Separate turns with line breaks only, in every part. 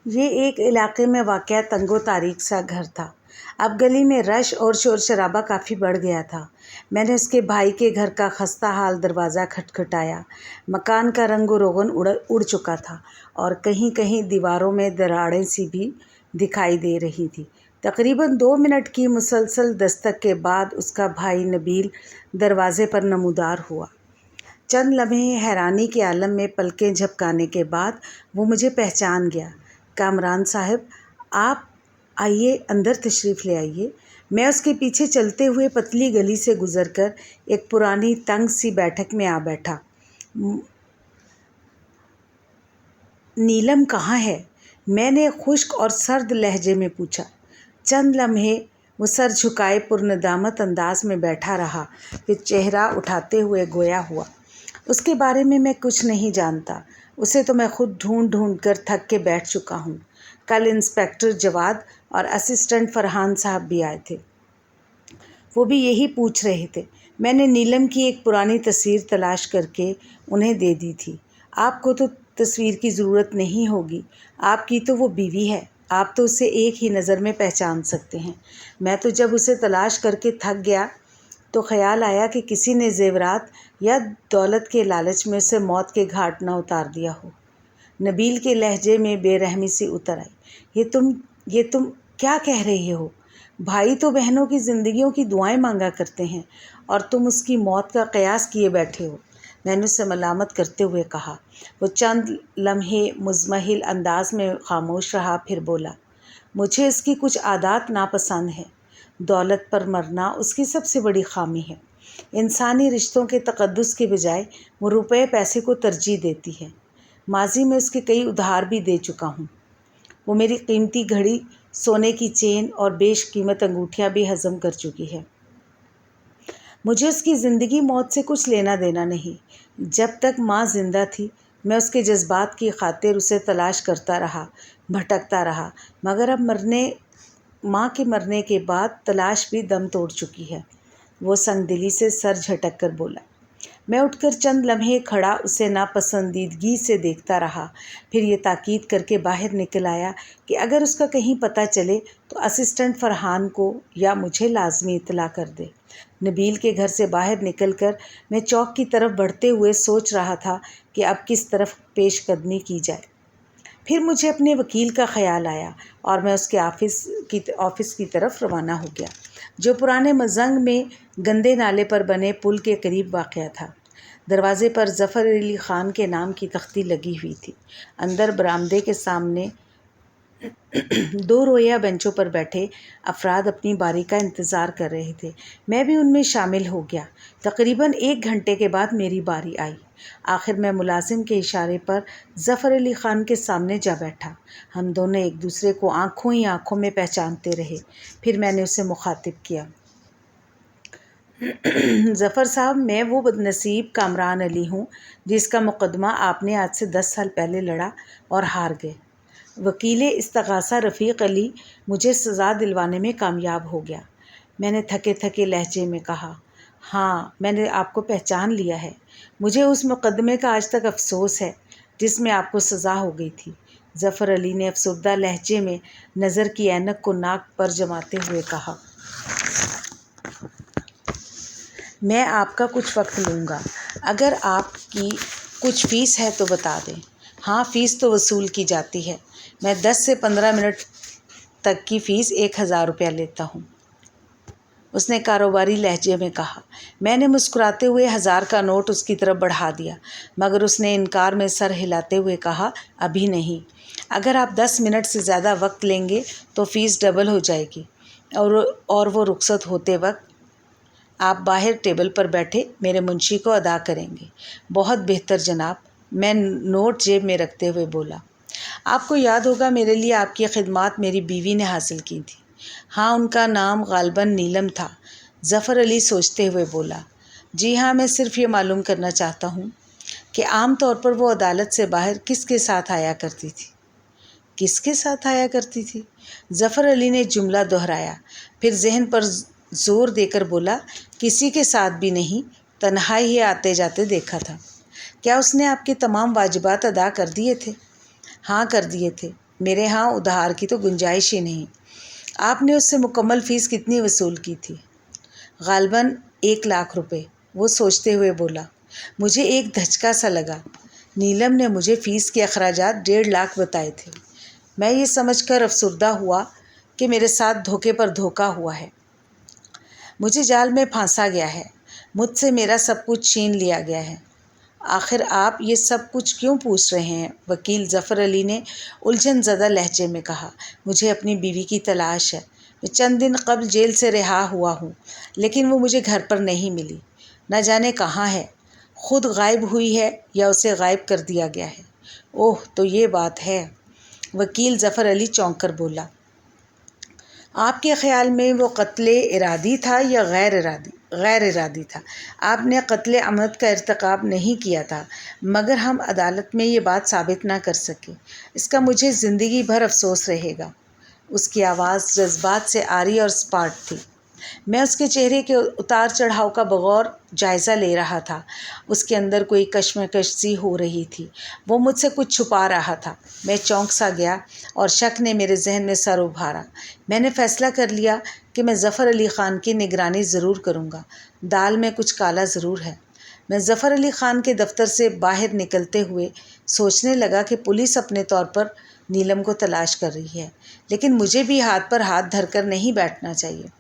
یہ ایک علاقے میں واقع تنگ و تاریک سا گھر تھا۔ اب گلی میں رش اور شور شرابہ کافی بڑھ گیا تھا۔ میں نے اس کے بھائی کے گھر کا خستہ حال دروازہ کھٹکھٹایا۔ مکان کا رنگ و روغن اڑ چکا تھا اور کہیں کہیں دیواروں میں دراڑیں سی بھی دکھائی دے رہی تھی۔ تقریباً 2 منٹ کی مسلسل دستک کے بعد اس کا بھائی نبیل دروازے پر نمودار ہوا۔ چند لمحے حیرانی کے عالم میں پلکیں جھپکانے کے بعد وہ مجھے پہچان گیا۔ کامران صاحب، آپ آئیے، اندر تشریف لے آئیے۔ میں اس کے پیچھے چلتے ہوئے پتلی گلی سے گزر کر ایک پرانی تنگ سی بیٹھک میں آ بیٹھا۔ نیلم کہاں ہے؟ میں نے خشک اور سرد لہجے میں پوچھا۔ چند لمحے وہ سر جھکائے پرندامت انداز میں بیٹھا رہا، پھر چہرہ اٹھاتے ہوئے گویا ہوا، اس کے بارے میں کچھ نہیں جانتا۔ اسے تو میں خود ڈھونڈ کر تھک کے بیٹھ چکا ہوں۔ کل انسپکٹر جواد اور اسسٹنٹ فرحان صاحب بھی آئے تھے۔ وہ بھی یہی پوچھ رہے تھے۔ میں نے نیلم کی ایک پرانی تصویر تلاش کر کے انہیں دے دی تھی۔ آپ کو تو تصویر کی ضرورت نہیں ہوگی، آپ کی تو وہ بیوی ہے، آپ تو اسے ایک ہی نظر میں پہچان سکتے ہیں۔ میں تو جب اسے تلاش کر کے تھک گیا تو خیال آیا کہ کسی نے زیورات یا دولت کے لالچ میں اسے موت کے گھاٹ نہ اتار دیا ہو۔ نبیل کے لہجے میں بے رحمی سی اتر آئی۔ یہ تم کیا کہہ رہے ہو؟ بھائی تو بہنوں کی زندگیوں کی دعائیں مانگا کرتے ہیں اور تم اس کی موت کا قیاس کیے بیٹھے ہو۔ میں نے اسے ملامت کرتے ہوئے کہا۔ وہ چند لمحے مضمحل انداز میں خاموش رہا، پھر بولا، مجھے اس کی کچھ عادات ناپسند ہیں۔ دولت پر مرنا اس کی سب سے بڑی خامی ہے۔ انسانی رشتوں کے تقدس کے بجائے وہ روپے پیسے کو ترجیح دیتی ہے۔ ماضی میں اس کے کئی ادھار بھی دے چکا ہوں۔ وہ میری قیمتی گھڑی، سونے کی چین اور بیش قیمت انگوٹھیاں بھی ہضم کر چکی ہے۔ مجھے اس کی زندگی موت سے کچھ لینا دینا نہیں۔ جب تک ماں زندہ تھی میں اس کے جذبات کی خاطر اسے تلاش کرتا رہا، بھٹکتا رہا، مگر اب ماں کے مرنے کے بعد تلاش بھی دم توڑ چکی ہے۔ وہ سنگ دلی سے سر جھٹک کر بولا۔ میں اٹھ کر چند لمحے کھڑا اسے ناپسندیدگی سے دیکھتا رہا، پھر یہ تاکید کر کے باہر نکل آیا کہ اگر اس کا کہیں پتہ چلے تو اسسٹنٹ فرحان کو یا مجھے لازمی اطلاع کر دے۔ نبیل کے گھر سے باہر نکل کر میں چوک کی طرف بڑھتے ہوئے سوچ رہا تھا کہ اب کس طرف پیش قدمی کی جائے۔ پھر مجھے اپنے وکیل کا خیال آیا اور میں اس کے آفس کی طرف روانہ ہو گیا، جو پرانے مزنگ میں گندے نالے پر بنے پل کے قریب واقع تھا۔ دروازے پر ظفر علی خان کے نام کی تختی لگی ہوئی تھی۔ اندر برآمدے کے سامنے 2 رویہ بینچوں پر بیٹھے افراد اپنی باری کا انتظار کر رہے تھے۔ میں بھی ان میں شامل ہو گیا۔ تقریباً 1 گھنٹے کے بعد میری باری آئی۔ آخر میں ملازم کے اشارے پر ظفر علی خان کے سامنے جا بیٹھا۔ ہم دونوں ایک دوسرے کو آنکھوں ہی آنکھوں میں پہچانتے رہے۔ پھر میں نے اسے مخاطب کیا۔ ظفر صاحب، میں وہ بدنصیب کامران علی ہوں جس کا مقدمہ آپ نے آج سے 10 سال پہلے لڑا اور ہار گئے۔ وکیل استغاثہ رفیق علی مجھے سزا دلوانے میں کامیاب ہو گیا۔ میں نے تھکے لہجے میں کہا، ہاں، میں نے آپ کو پہچان لیا ہے۔ مجھے اس مقدمے کا آج تک افسوس ہے جس میں آپ کو سزا ہو گئی تھی۔ ظفر علی نے افسردہ لہجے میں نظر کی اینک کو ناک پر جماتے ہوئے کہا، میں آپ کا کچھ وقت لوں گا۔ اگر آپ کی کچھ فیس ہے تو بتا دیں۔ ہاں، فیس تو وصول کی جاتی ہے۔ میں 10 سے 15 منٹ تک کی فیس 1000 روپیہ لیتا ہوں، اس نے کاروباری لہجے میں کہا۔ میں نے مسکراتے ہوئے 1000 کا نوٹ اس کی طرف بڑھا دیا، مگر اس نے انکار میں سر ہلاتے ہوئے کہا، ابھی نہیں۔ اگر آپ 10 منٹ سے زیادہ وقت لیں گے تو فیس ڈبل ہو جائے گی، اور وہ رخصت ہوتے وقت آپ باہر ٹیبل پر بیٹھے میرے منشی کو ادا کریں گے۔ بہت بہتر جناب، میں نوٹ جیب میں رکھتے ہوئے بولا۔ آپ کو یاد ہوگا میرے لیے آپ کی خدمات میری بیوی نے حاصل کی تھی۔ ہاں، ان کا نام غالباً نیلم تھا، ظفر علی سوچتے ہوئے بولا۔ جی ہاں، میں صرف یہ معلوم کرنا چاہتا ہوں کہ عام طور پر وہ عدالت سے باہر کس کے ساتھ آیا کرتی تھی؟ کس کے ساتھ آیا کرتی تھی؟ ظفر علی نے جملہ دہرایا، پھر ذہن پر زور دے کر بولا، کسی کے ساتھ بھی نہیں، تنہا ہی آتے جاتے دیکھا تھا۔ کیا اس نے آپ کے تمام واجبات ادا کر دیے تھے؟ ہاں، کر دیے تھے۔ मेरे यहाँ उधार की तो गुंजाइश ही नहीं। आपने उससे मुकम्मल फ़ीस कितनी वसूल की थी? गालबन 1 लाख रुपए, वो सोचते हुए बोला। मुझे एक धचका सा लगा। नीलम ने मुझे फ़ीस के अखराजात 1.5 लाख बताए थे। मैं ये समझकर अफसुर्दा हुआ कि मेरे साथ धोखे पर धोखा हुआ है, मुझे जाल में फांसा गया है, मुझसे मेरा सब कुछ छीन लिया गया है। आखिर आप ये सब कुछ क्यों पूछ रहे हैं? वकील ज़फ़र अली ने उलझन ज़दा लहजे में कहा। मुझे अपनी बीवी की तलाश है। मैं चंद दिन कबल जेल से रिहा हुआ हूँ, लेकिन वो मुझे घर पर नहीं मिली। न जाने कहाँ है, खुद गायब हुई है या उसे गायब कर दिया गया है। ओह, तो ये बात है। वकील ज़फ़र अली चौंक कर बोला। आपके ख़्याल में वो कत्ले इरादी था या गैर इरादी था? आपने कत्ले अमद का इर्तिकाब नहीं किया था, मगर हम अदालत में ये बात साबित ना कर सके। इसका मुझे ज़िंदगी भर अफसोस रहेगा। उसकी आवाज़ जज्बात से आरी और स्पाट थी। मैं उसके चेहरे के उतार चढ़ाव का बगौर जायज़ा ले रहा था। उसके अंदर कोई कश्मकश सी हो रही थी। वो मुझसे कुछ छुपा रहा था। मैं चौंक सा गया और शक ने मेरे जहन में सर उभारा। मैंने फ़ैसला कर लिया कि मैं ज़फ़र अली ख़ान की निगरानी ज़रूर करूँगा। दाल में कुछ काला ज़रूर है। मैं ज़फ़र अली ख़ान के दफ्तर से बाहर निकलते हुए सोचने लगा कि पुलिस अपने तौर पर नीलम को तलाश कर रही है, लेकिन मुझे भी हाथ पर हाथ धरकर नहीं बैठना चाहिए।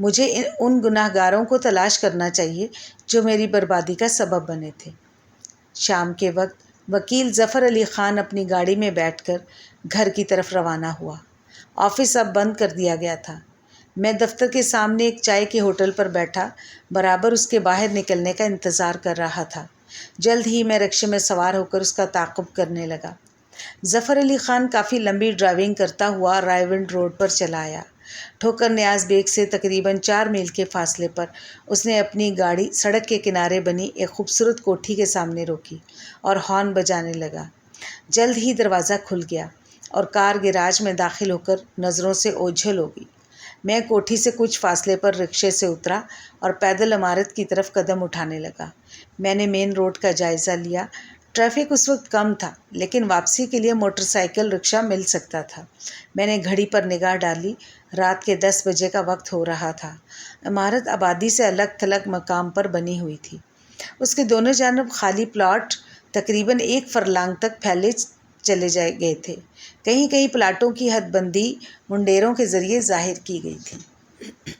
मुझे उन गुनाहगारों को तलाश करना चाहिए जो मेरी बर्बादी का सबब बने थे। शाम के वक्त वकील ज़फ़र अली ख़ान अपनी गाड़ी में बैठकर घर की तरफ रवाना हुआ। ऑफ़िस अब बंद कर दिया गया था। मैं दफ्तर के सामने एक चाय के होटल पर बैठा बराबर उसके बाहर निकलने का इंतज़ार कर रहा था। जल्द ही मैं रिक्शे में सवार होकर उसका ताक़ुब करने लगा। ज़फ़र अली ख़ान काफ़ी लंबी ड्राइविंग करता हुआ रायविंड रोड पर चला आया। ठोकर न्याज बेग से तकरीबन 4 मील के फासले पर उसने अपनी गाड़ी सड़क के किनारे बनी एक खूबसूरत कोठी के सामने रोकी और हॉर्न बजाने लगा। जल्द ही दरवाज़ा खुल गया और कार गैराज में दाखिल होकर नज़रों से ओझल हो गई। मैं कोठी से कुछ फासले पर रिक्शे से उतरा और पैदल इमारत की तरफ कदम उठाने लगा। मैंने मेन रोड का जायज़ा लिया। ट्रैफिक उस वक्त कम था, लेकिन वापसी के लिए मोटरसाइकिल रिक्शा मिल सकता था। मैंने घड़ी पर निगाह डाली। रात के 10 बजे का वक्त हो रहा था। इमारत आबादी से अलग थलग मकाम पर बनी हुई थी। उसके दोनों जानब खाली प्लॉट तकरीबन 1 फरलांग तक फैले चले गए थे। कहीं कहीं प्लाटों की हदबंदी मुंडेरों के ज़रिए ज़ाहिर की गई थी।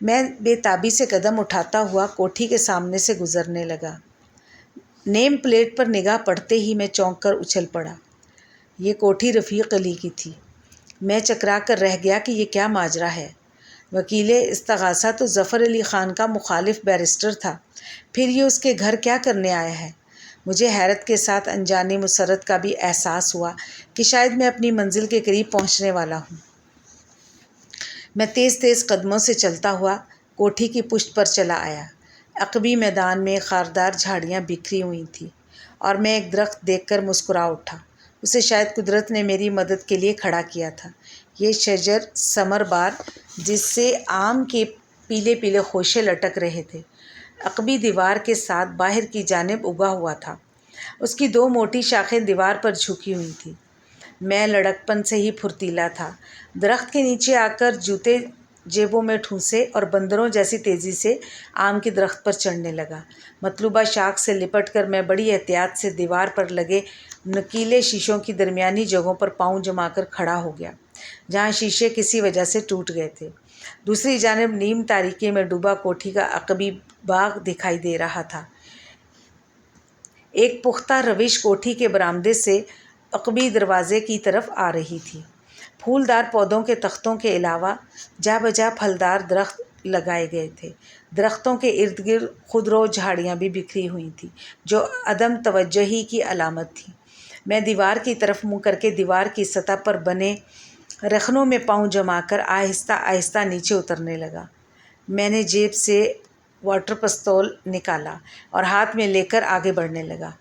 मैं बेताबी से कदम उठाता हुआ कोठी के सामने से गुज़रने लगा। नेम प्लेट पर निगाह पड़ते ही मैं चौंक कर उछल पड़ा। ये कोठी रफ़ीक अली की थी। मैं चकरा कर रह गया कि ये क्या माजरा है। वकीले इस्तग़ासा तो ज़फ़र अली ख़ान का मुखालिफ बैरिस्टर था, फिर ये उसके घर क्या करने आया है। मुझे हैरत के साथ अनजानी मुसरत का भी एहसास हुआ कि शायद मैं अपनी मंजिल के करीब पहुंचने वाला हूँ। मैं तेज़ तेज़ कदमों से चलता हुआ कोठी की पुश्त पर चला आया। अक़बी मैदान में खारदार झाड़ियाँ बिखरी हुई थीं और मैं एक दरख्त देखकर मुस्कुरा उठा। उसे शायद कुदरत ने मेरी मदद के लिए खड़ा किया था। ये शजर समरबार, जिससे आम के पीले पीले खोशे लटक रहे थे, अक़बी दीवार के साथ बाहर की जानिब उगा हुआ था। उसकी 2 मोटी शाखें दीवार पर झुकी हुई थीं। मैं लड़कपन से ही फुर्तीला था। दरख्त के नीचे आकर जूते जेबों में ठूंसे और बंदरों जैसी तेज़ी से आम के दरख्त पर चढ़ने लगा। मतलूबा शाख से लिपट कर मैं बड़ी एहतियात से दीवार पर लगे नुकीले शीशों की दरमियानी जगहों पर पाँव जमाकर खड़ा हो गया, जहाँ शीशे किसी वजह से टूट गए थे। दूसरी जानिब नीम तारीकी में डूबा कोठी का अक़बी बाग दिखाई दे रहा था। एक पुख्ता रविश कोठी के बरामदे से अक़बी दरवाज़े की तरफ आ रही थी। फूलदार पौधों के तख्तों के अलावा जा बजा फलदार दरख्त लगाए गए थे। दरख्तों के इर्द गिर्द खुदरो झाड़ियाँ भी बिखरी हुई थीं, जो अदम तवज्जुही की अलामत थी। मैं दीवार की तरफ मुँह करके दीवार की सतह पर बने रखनों में पाँव जमाकर आहिस्ता आहिस्ता नीचे उतरने लगा। मैंने जेब से वाटर पिस्तौल निकाला और हाथ में लेकर आगे बढ़ने लगा।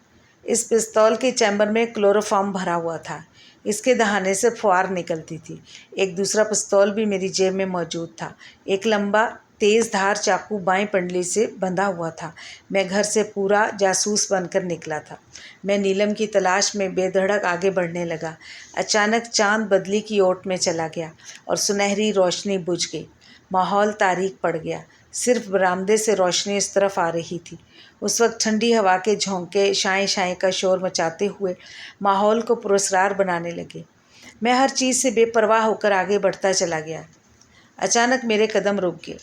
इस पिस्तौल के चैम्बर में क्लोरोफॉर्म भरा हुआ था। इसके दहाने से फुआर निकलती थी। एक दूसरा पिस्तौल भी मेरी जेब में मौजूद था। एक लंबा तेज़ धार चाकू बाएं पंडली से बंधा हुआ था। मैं घर से पूरा जासूस बनकर निकला था। मैं नीलम की तलाश में बेधड़क आगे बढ़ने लगा। अचानक चांद बदली की ओट में चला गया और सुनहरी रोशनी बुझ गई। माहौल तारीक पड़ गया। सिर्फ बरामदे से रोशनी इस तरफ आ रही थी। उस वक्त ठंडी हवा के झोंके शाएं शाएं का शोर मचाते हुए माहौल को पुरस्कार बनाने लगे। मैं हर चीज़ से बेपरवाह होकर आगे बढ़ता चला गया। अचानक मेरे कदम रुक गए।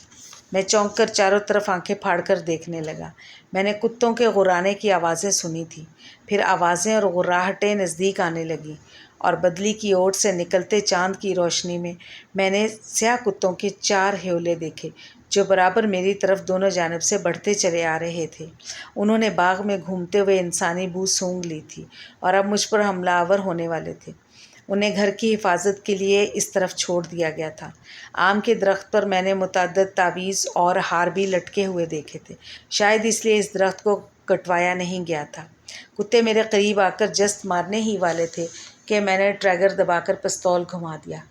मैं चौंक कर चारों तरफ आंखें फाड़कर देखने लगा। मैंने कुत्तों के गुर्राने की आवाज़ें सुनी थी। फिर आवाज़ें और गुर्राहटें नज़दीक आने लगीं और बदली की ओट से निकलते चांद की रोशनी में मैंने स्याह कुत्तों के 4 ह्योले देखे जो बराबर मेरी तरफ दोनों जानब से बढ़ते चले आ रहे थे। उन्होंने बाग में घूमते हुए इंसानी बू सूंघ ली थी और अब मुझ पर हमलावर होने वाले थे। उन्हें घर की हिफाजत के लिए इस तरफ छोड़ दिया गया था। आम के दरख्त पर मैंने मुतअद्दिद तावीज़ और हार भी लटके हुए देखे थे। शायद इसलिए इस दरख्त को कटवाया नहीं गया था। कुत्ते मेरे करीब आकर जस्त मारने ही वाले थे कि मैंने ट्रैगर दबाकर पिस्तौल घुमा दिया।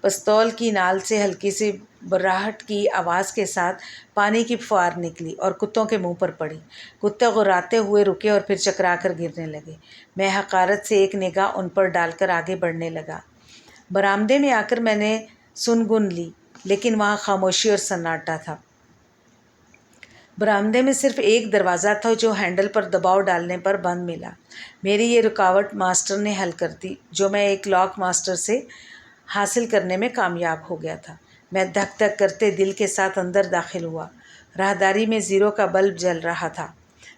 पिस्तौल की नाल से हल्की सी बर्राहट की आवाज़ के साथ पानी की फुहार निकली और कुत्तों के मुंह पर पड़ी। कुत्ते गुर्राते हुए रुके और फिर चकरा कर गिरने लगे। मैं हकारत से एक निगाह उन पर डालकर आगे बढ़ने लगा। बरामदे में आकर मैंने सुनगुन ली, लेकिन वहाँ खामोशी और सन्नाटा था। बरामदे में सिर्फ एक दरवाज़ा था जो हैंडल पर दबाव डालने पर बंद मिला। मेरी ये रुकावट मास्टर ने हल कर दी, जो मैं एक लॉक मास्टर से हासिल करने में कामयाब हो गया था। मैं धक धक करते दिल के साथ अंदर दाखिल हुआ। राहदारी में ज़ीरो का बल्ब जल रहा था।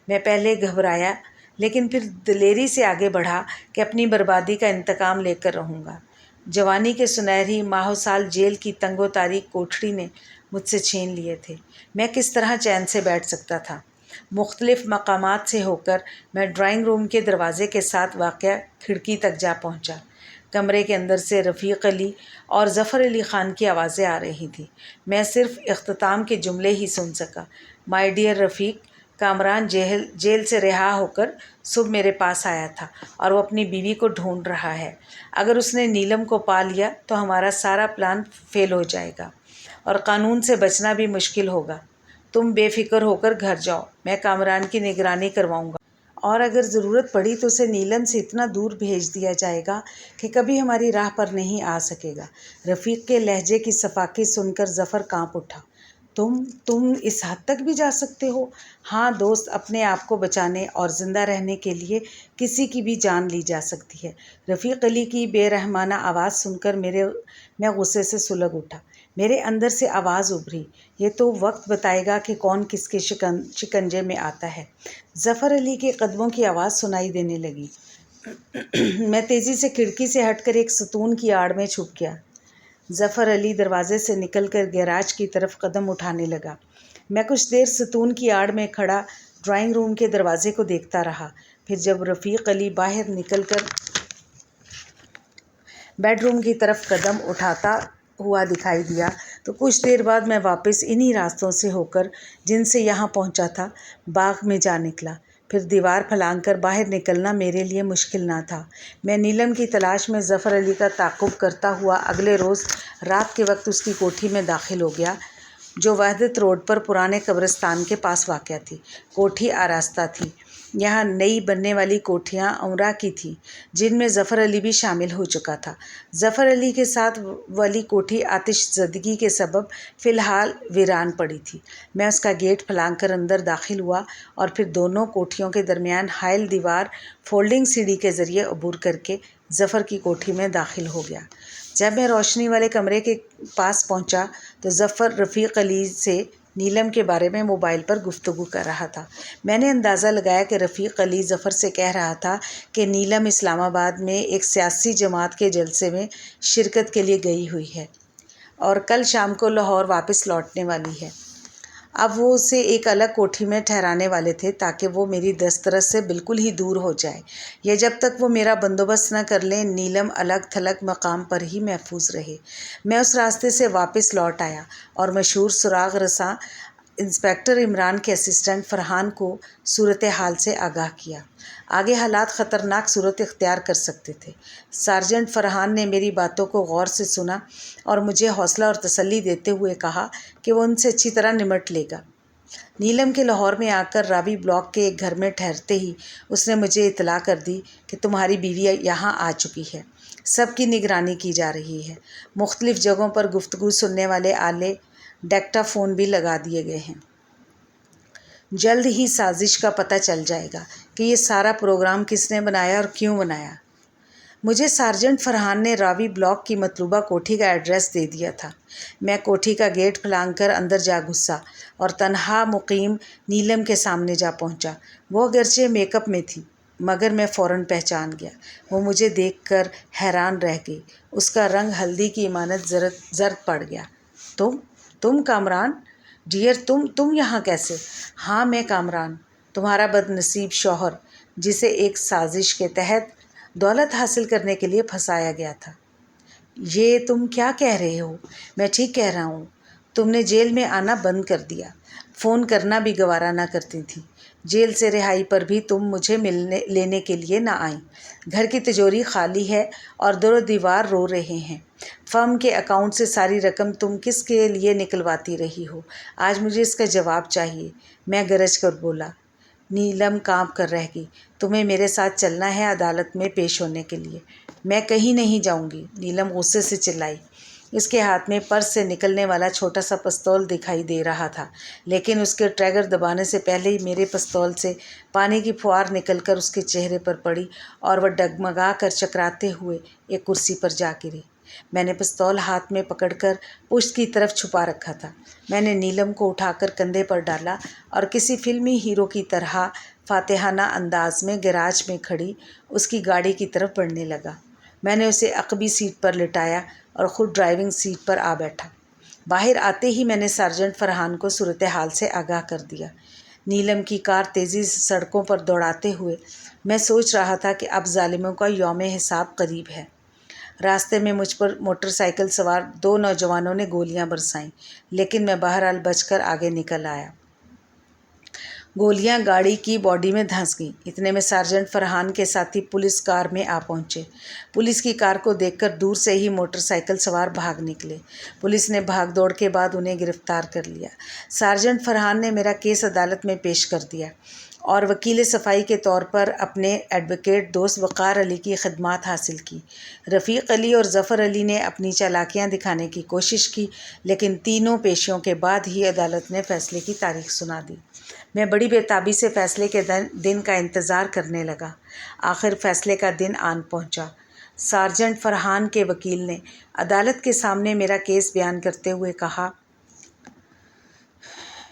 मैं पहले घबराया, लेकिन फिर दिलेरी से आगे बढ़ा कि अपनी बर्बादी का इंतकाम लेकर रहूँगा। जवानी के सुनहरी माहो साल जेल की तंगो तारीक कोठड़ी ने मुझसे छीन लिए थे। मैं किस तरह चैन से बैठ सकता था। मुख्तलिफ मकामात से होकर मैं ड्राइंग रूम के दरवाज़े के साथ वाक़या खिड़की तक जा पहुँचा। कमरे के अंदर से रफ़ीक अली और ज़फ़र अली ख़ान की आवाज़ें आ रही थी। मैं सिर्फ़ इख्तिताम के जुमले ही सुन सका। My dear Rafiq, Kamran jail से रिहा होकर सुबह मेरे पास आया था और वो अपनी बीवी को ढूंढ रहा है। अगर उसने नीलम को पा लिया तो हमारा सारा प्लान फेल हो जाएगा और क़ानून से बचना भी मुश्किल होगा। तुम बेफ़िक्र होकर घर जाओ, मैं कामरान की निगरानी करवाऊँगा और अगर ज़रूरत पड़ी तो उसे नीलम से इतना दूर भेज दिया जाएगा कि कभी हमारी राह पर नहीं आ सकेगा। रफ़ीक के लहजे की सफाकी सुनकर ज़फ़र काँप उठा। तुम इस हद तक भी जा सकते हो? हाँ दोस्त, अपने आप को बचाने और ज़िंदा रहने के लिए किसी की भी जान ली जा सकती है। रफ़ीक अली की बेरहमाना आवाज़ सुनकर मैं गुस्से से सुलग उठा। मेरे अंदर से आवाज़ उभरी, ये तो वक्त बताएगा कि कौन किसके शिकंजे में आता है। ज़फ़र अली के कदमों की आवाज़ सुनाई देने लगी। मैं तेज़ी से खिड़की से हटकर एक सतून की आड़ में छुप गया। ज़फ़र अली दरवाज़े से निकलकर गैराज की तरफ कदम उठाने लगा। मैं कुछ देर सतून की आड़ में खड़ा ड्राइंग रूम के दरवाज़े को देखता रहा। फिर जब रफ़ीक अली बाहर निकलकर बेडरूम की तरफ कदम उठाता हुआ दिखाई दिया तो कुछ देर बाद मैं वापस इन्हीं रास्तों से होकर जिनसे यहाँ पहुँचा था बाग में जा निकला। फिर दीवार फलांग कर बाहर निकलना मेरे लिए मुश्किल ना था। मैं नीलम की तलाश में ज़फ़र अली का ताक़ुब करता हुआ अगले रोज़ रात के वक्त उसकी कोठी में दाखिल हो गया, जो वहदत रोड पर पुराने कब्रिस्तान के पास वाक़या थी। कोठी आरास्ता थी। यहाँ नई बनने वाली कोठियाँ उमरा की थीं, जिनमें ज़फ़र अली भी शामिल हो चुका था। ज़फ़र अली के साथ वाली कोठी आतिशज़दगी के सबब फ़िलहाल वीरान पड़ी थी। मैं उसका गेट फलांग कर अंदर दाखिल हुआ और फिर दोनों कोठियों के दरमियान हाइल दीवार फोल्डिंग सीढ़ी के ज़रिए अबूर करके ज़फ़र की कोठी में दाखिल हो गया। जब मैं रोशनी वाले कमरे के पास पहुंचा तो ज़फ़र रफ़ीक अली से नीलम के बारे में मोबाइल पर गुफ्तगू कर रहा था। मैंने अंदाज़ा लगाया कि रफ़ीक अली ज़फ़र से कह रहा था कि नीलम इस्लामाबाद में एक सियासी जमात के जलसे में शिरकत के लिए गई हुई है और कल शाम को लाहौर वापस लौटने वाली है। अब वो उसे एक अलग कोठी में ठहराने वाले थे ताकि वो मेरी दस्तरस से बिल्कुल ही दूर हो जाए। यह जब तक वो मेरा बंदोबस्त न कर लें, नीलम अलग थलग मकाम पर ही महफूज रहे। मैं उस रास्ते से वापस लौट आया और मशहूर सुराग रसां इंस्पेक्टर इमरान के असिस्टेंट फरहान को सूरत हाल से आगाह किया। आगे हालात ख़तरनाक सूरत इख्तियार कर सकते थे। सार्जेंट फरहान ने मेरी बातों को गौर से सुना और मुझे हौसला और तसल्ली देते हुए कहा कि वो उनसे अच्छी तरह निमट लेगा। नीलम के लाहौर में आकर रावी ब्लॉक के एक घर में ठहरते ही उसने मुझे इतला कर दी कि तुम्हारी बीवी यहाँ आ चुकी है। सबकी निगरानी की जा रही है। मुख्तलिफ़ जगहों पर गुफ्तगू सुनने वाले आले डेक्टाफोन भी लगा दिए गए हैं। जल्द ही साजिश का पता चल जाएगा कि ये सारा प्रोग्राम किसने बनाया और क्यों बनाया। मुझे सार्जेंट फरहान ने रावी ब्लॉक की मतलूबा कोठी का एड्रेस दे दिया था। मैं कोठी का गेट फलांग अंदर जा घुसा और तन्हा मुकीम नीलम के सामने जा पहुंचा। वो अगरचे मेकअप में थी मगर मैं फ़ौरन पहचान गया। वो मुझे देखकर हैरान रह गई। उसका रंग हल्दी की इमानत जर्द पड़ गया। तुम कामरान डियर, तुम यहाँ कैसे? हाँ, मैं कामरान, तुम्हारा बदनसीब शौहर, जिसे एक साजिश के तहत दौलत हासिल करने के लिए फंसाया गया था। ये तुम क्या कह रहे हो? मैं ठीक कह रहा हूँ। तुमने जेल में आना बंद कर दिया, फ़ोन करना भी गवारा ना करती थी। जेल से रिहाई पर भी तुम मुझे लेने के लिए ना आई। घर की तिजोरी खाली है और दरो दीवार रो रहे हैं। फर्म के अकाउंट से सारी रकम तुम किसके लिए निकलवाती रही हो? आज मुझे इसका जवाब चाहिए, मैं गरज कर बोला। नीलम काँप कर रह गई। तुम्हें मेरे साथ चलना है अदालत में पेश होने के लिए। मैं कहीं नहीं जाऊंगी, नीलम गुस्से से चिल्लाई। इसके हाथ में पर्स से निकलने वाला छोटा सा पिस्तौल दिखाई दे रहा था, लेकिन उसके ट्रिगर दबाने से पहले ही मेरे पिस्तौल से पानी की फुहार निकलकर उसके चेहरे पर पड़ी और वह डगमगा कर चकराते हुए एक कुर्सी पर जा गिरी। मैंने पिस्तौल हाथ में पकड़कर पुश्त की तरफ छुपा रखा था। मैंने नीलम को उठाकर कंधे पर डाला और किसी फिल्मी हीरो की तरह फातिहाना अंदाज में गैराज में खड़ी उसकी गाड़ी की तरफ बढ़ने लगा। मैंने उसे अक़बी सीट पर लिटाया और ख़ुद ड्राइविंग सीट पर आ बैठा। बाहर आते ही मैंने सार्जेंट फरहान को सूरत हाल से आगाह कर दिया। नीलम की कार तेज़ी से सड़कों पर दौड़ाते हुए मैं सोच रहा था कि अब जालिमों का यौम हिसाब करीब है। रास्ते में मुझ पर मोटरसाइकिल सवार 2 नौजवानों ने गोलियां बरसाईं, लेकिन मैं बहरहाल बचकर आगे निकल आया। गोलियां गाड़ी की बॉडी में धंस गईं। इतने में सार्जेंट फरहान के साथी पुलिस कार में आ पहुंचे। पुलिस की कार को देखकर दूर से ही मोटरसाइकिल सवार भाग निकले। पुलिस ने भाग दौड़ के बाद उन्हें गिरफ्तार कर लिया। सार्जेंट फरहान ने मेरा केस अदालत में पेश कर दिया और वकील सफ़ाई के तौर पर अपने एडवोकेट दोस्त वक़ार अली की खिदमत हासिल की। रफ़ीक अली और ज़फ़र अली ने अपनी चालाकियाँ दिखाने की कोशिश की, लेकिन तीनों पेशियों के बाद ही अदालत ने फ़ैसले की तारीख सुना दी। मैं बड़ी बेताबी से फ़ैसले के दिन का इंतज़ार करने लगा। आखिर फ़ैसले का दिन आन पहुंचा। सार्जेंट फरहान के वकील ने अदालत के सामने मेरा केस बयान करते हुए कहा,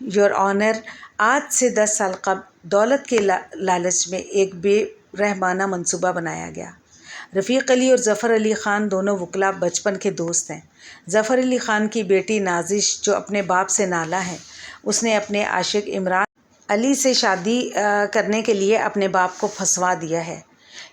योर ऑनर, आज से 10 साल कबल दौलत के लालच में एक बेरहमाना मंसूबा बनाया गया। रफ़ीक अली और ज़फ़र अली ख़ान दोनों वकला बचपन के दोस्त हैं। ज़फ़र अली ख़ान की बेटी नाजिश, जो अपने बाप से नाला है, उसने अपने आशिक इमरान अली से शादी करने के लिए अपने बाप को फंसवा दिया है,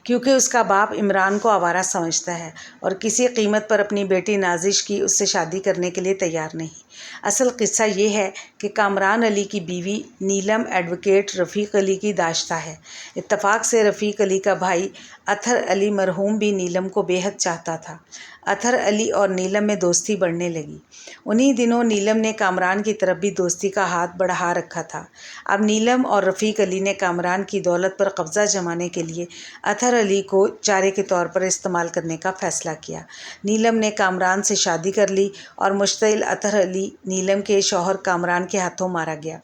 क्योंकि उसका बाप इमरान को आवारा समझता है और किसी कीमत पर अपनी बेटी नाजिश की उससे शादी करने के लिए तैयार नहीं। असल किस्सा ये है कि कामरान अली की बीवी नीलम एडवोकेट रफ़ीक अली की दाश्ता है। इत्तफाक से रफ़ीक अली का भाई अतहर अली मरहूम भी नीलम को बेहद चाहता था। अतहर अली और नीलम में दोस्ती बढ़ने लगी। उन्हीं दिनों नीलम ने कामरान की तरफ भी दोस्ती का हाथ बढ़ा रखा था। अब नीलम और रफ़ीक अली ने कामरान की दौलत पर कब्ज़ा जमाने के लिए अतहर अली को चारे के तौर पर इस्तेमाल करने का फ़ैसला किया। नीलम ने कामरान से शादी कर ली और मुश्तिल अतहर अली नीलम के शौहर कामरान के हाथों मारा गया।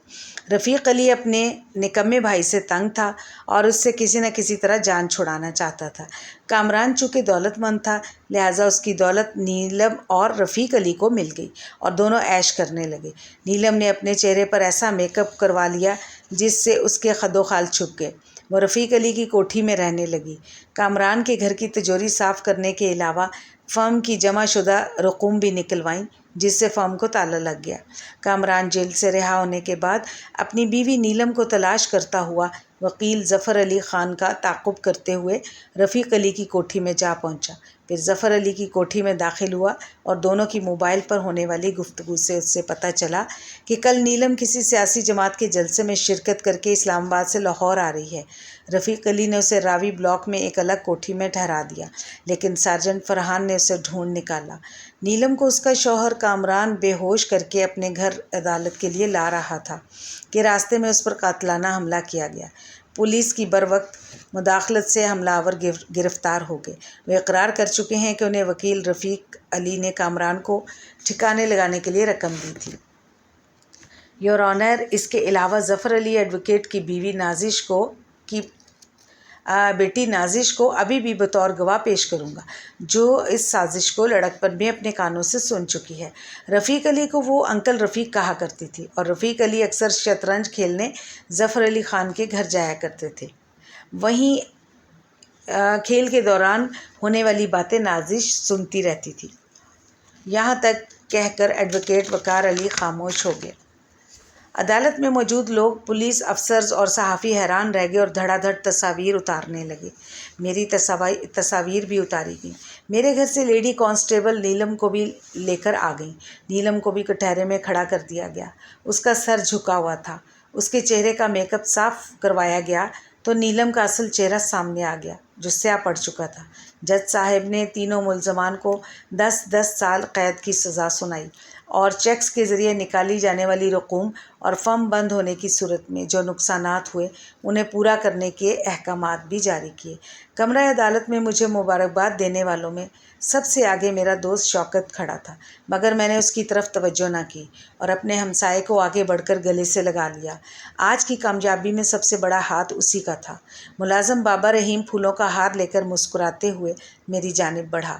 रफ़ीक अली अपने निकम्मे भाई से तंग था और उससे किसी न किसी तरह जान छुड़ाना चाहता था। कामरान चूँकि दौलतमंद था, लिहाजा उसकी दौलत नीलम और रफ़ीक अली को मिल गई और दोनों ऐश करने लगे। नीलम ने अपने चेहरे पर ऐसा मेकअप करवा लिया जिससे उसके खदोखाल छुप गए। वो रफ़ीक अली की कोठी में रहने लगी। कामरान के घर की तिजोरी साफ़ करने के अलावा फ़र्म की जमाशुदा रकूम भी निकलवाईं, जिससे फ़र्म को ताला लग गया। कामरान जेल से रिहा होने के बाद अपनी बीवी नीलम को तलाश करता हुआ वकील ज़फ़र अली ख़ान का ताक़ुब करते हुए रफ़ीक अली की कोठी में जा पहुंचा। پھر ظفر علی کی کوٹھی میں داخل ہوا اور دونوں کی موبائل پر ہونے والی گفتگو سے اس سے پتہ چلا کہ کل نیلم کسی سیاسی جماعت کے جلسے میں شرکت کر کے اسلام آباد سے لاہور آ رہی ہے۔ رفیق علی نے اسے راوی بلاک میں ایک الگ کوٹھی میں ٹھہرا دیا، لیکن سارجنٹ فرحان نے اسے ڈھونڈ نکالا۔ نیلم کو اس کا شوہر کامران بے ہوش کر کے اپنے گھر عدالت کے لیے لا رہا تھا کہ راستے میں اس پر قاتلانہ حملہ کیا گیا۔ پولیس کی بروقت مداخلت سے حملہ آور گرفتار ہو گئے۔ وہ اقرار کر چکے ہیں کہ انہیں وکیل رفیق علی نے کامران کو ٹھکانے لگانے کے لیے رقم دی تھی۔ یور آنر، اس کے علاوہ ظفر علی ایڈوکیٹ کی بیٹی نازش کو ابھی بھی بطور گواہ پیش کروں گا، جو اس سازش کو لڑکپن میں اپنے کانوں سے سن چکی ہے۔ رفیق علی کو وہ انکل رفیق کہا کرتی تھی اور رفیق علی اکثر شطرنج کھیلنے ظفر علی خان کے گھر جایا کرتے تھے۔ وہیں کھیل کے دوران ہونے والی باتیں نازش سنتی رہتی تھی۔ یہاں تک کہہ کر ایڈوکیٹ وقار علی خاموش ہو گئے۔ عدالت میں موجود لوگ، پولیس افسرز اور صحافی حیران رہ گئے اور دھڑا دھڑ تصاویر اتارنے لگے۔ میری تصاویر بھی اتاری گئیں۔ میرے گھر سے لیڈی کانسٹیبل نیلم کو بھی لے کر آ گئیں۔ نیلم کو بھی کٹہرے میں کھڑا کر دیا گیا۔ اس کا سر جھکا ہوا تھا۔ اس کے چہرے کا میک اپ صاف کروایا گیا تو نیلم کا اصل چہرہ سامنے آ گیا، جو سیاہ پڑ چکا تھا۔ جج صاحب نے تینوں ملزمان کو 10 سال قید کی سزا سنائی اور چیکس کے ذریعے نکالی جانے والی رقوم اور فرم بند ہونے کی صورت میں جو نقصانات ہوئے انہیں پورا کرنے کے احکامات بھی جاری کیے۔ کمرہ عدالت میں مجھے مبارکباد دینے والوں میں سب سے آگے میرا دوست شوکت کھڑا تھا، مگر میں نے اس کی طرف توجہ نہ کی اور اپنے ہمسائے کو آگے بڑھ کر گلے سے لگا لیا۔ آج کی کامیابی میں سب سے بڑا ہاتھ اسی کا تھا۔ ملازم بابا رحیم پھولوں کا ہار لے کر مسکراتے ہوئے میری جانب بڑھا۔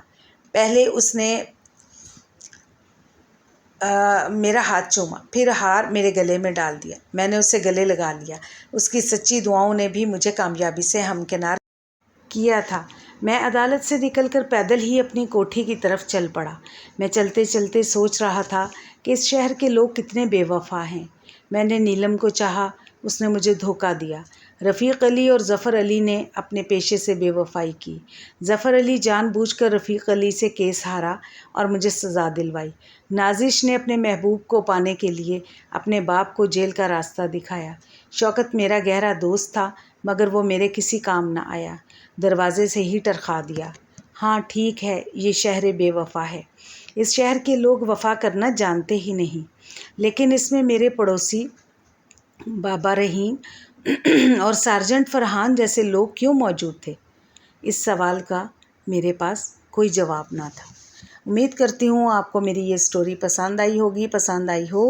پہلے اس نے میرا ہاتھ چوما، پھر ہار میرے گلے میں ڈال دیا۔ میں نے اسے گلے لگا لیا۔ اس کی سچی دعاؤں نے بھی مجھے کامیابی سے ہمکنار کیا تھا۔ میں عدالت سے نکل کر پیدل ہی اپنی کوٹھی کی طرف چل پڑا۔ میں چلتے چلتے سوچ رہا تھا کہ اس شہر کے لوگ کتنے بے وفا ہیں۔ میں نے نیلم کو چاہا، اس نے مجھے دھوکہ دیا۔ رفیق علی اور ظفر علی نے اپنے پیشے سے بے وفائی کی۔ ظفر علی جان بوجھ کر رفیق علی سے کیس ہارا اور مجھے سزا دلوائی۔ نازش نے اپنے محبوب کو پانے کے لیے اپنے باپ کو جیل کا راستہ دکھایا۔ شوکت میرا گہرا دوست تھا، مگر وہ میرے کسی کام نہ آیا۔ دروازے سے ہی ٹرخا دیا۔ ہاں ٹھیک ہے، یہ شہر بے وفا ہے۔ اس شہر کے لوگ وفا کرنا جانتے ہی نہیں، لیکن اس میں میرے پڑوسی بابا رحیم اور سارجنٹ فرحان جیسے لوگ کیوں موجود تھے؟ اس سوال کا میرے پاس کوئی جواب نہ تھا۔ امید کرتی ہوں آپ کو میری یہ سٹوری پسند آئی ہوگی۔ پسند آئی ہو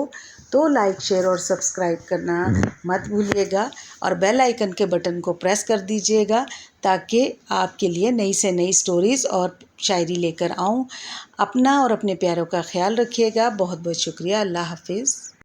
تو لائک، شیئر اور سبسکرائب کرنا مت بھولیے گا اور بیل آئیکن کے بٹن کو پریس کر دیجیے گا تاکہ آپ کے لیے نئی سے نئی سٹوریز اور شاعری لے کر آؤں۔ اپنا اور اپنے پیاروں کا خیال رکھیے گا۔ بہت بہت شکریہ۔ اللہ حافظ۔